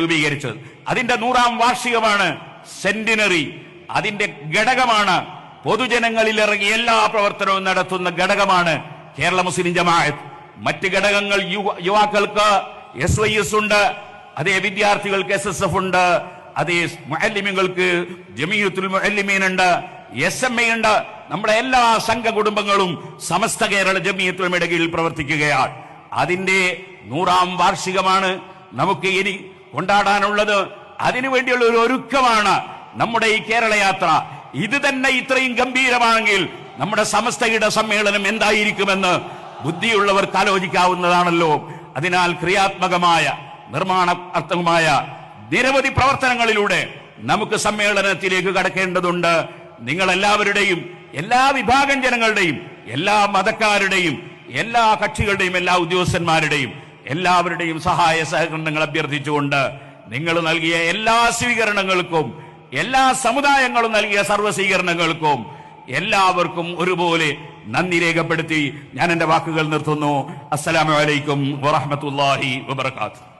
രൂപീകരിച്ചത്. അതിന്റെ 100ാം വാർഷികമാണ് സെന്റിനറി. അതിന്റെ ഘടകമാണ് പൊതുജനങ്ങളിൽ ഇറങ്ങി എല്ലാ പ്രവർത്തനവും നടത്തുന്ന ഘടകമാണ് കേരള മുസ്ലിം ജമാഅത്ത്. മറ്റ് ഘടകങ്ങൾ യുവാക്കൾക്ക് SYS ഉണ്ട്, അതേ വിദ്യാർത്ഥികൾക്ക് SSF ഉണ്ട്, അതേ മുഅല്ലിമീങ്ങൾക്ക് ജമിയത്തുൽ മുഅല്ലിമീൻ ഉണ്ട്, SMA ഉണ്ട്. നമ്മുടെ എല്ലാ സംഘ കുടുംബങ്ങളും സമസ്ത കേരള ജമിയത്തുൽ ഉലമയുടെ കീഴിൽ പ്രവർത്തിക്കുകയാണ്. അതിന്റെ 100ാം വാർഷികമാണ് നമുക്ക് ഇനി കൊണ്ടാടാനുള്ളത്. അതിനുവേണ്ടിയുള്ള ഒരു ഒരുക്കമാണ് നമ്മുടെ ഈ കേരള യാത്ര. ഇത് തന്നെ ഇത്രയും ഗംഭീരമാണെങ്കിൽ നമ്മുടെ സമസ്തയുടെ സമ്മേളനം എന്തായിരിക്കുമെന്ന് ബുദ്ധിയുള്ളവർക്ക് ആലോചിക്കാവുന്നതാണല്ലോ. അതിനാൽ ക്രിയാത്മകമായ നിർമ്മാണാത്മകമായ നിരവധി പ്രവർത്തനങ്ങളിലൂടെ നമുക്ക് സമ്മേളനത്തിലേക്ക് കടക്കേണ്ടതുണ്ട്. നിങ്ങളെല്ലാവരുടെയും, എല്ലാ വിഭാഗം ജനങ്ങളുടെയും, എല്ലാ മതക്കാരുടെയും, എല്ലാ കക്ഷികളുടെയും, എല്ലാ ഉദ്യോഗസ്ഥന്മാരുടെയും എല്ലാവരുടെയും സഹായ സഹകരണങ്ങൾ അഭ്യർത്ഥിച്ചുകൊണ്ട് നിങ്ങൾ നൽകിയ എല്ലാ സ്വീകരണങ്ങൾക്കും, എല്ലാ സമുദായങ്ങളും നൽകിയ സർവ്വ സ്വീകരണങ്ങൾക്കും എല്ലാവർക്കും ഒരുപോലെ നന്ദി രേഖപ്പെടുത്തി ഞാൻ എന്റെ വാക്കുകൾ നിർത്തുന്നു. അസ്സലാമു അലൈക്കും വറഹ്മത്തുള്ളാഹി വബറകാതുഹു.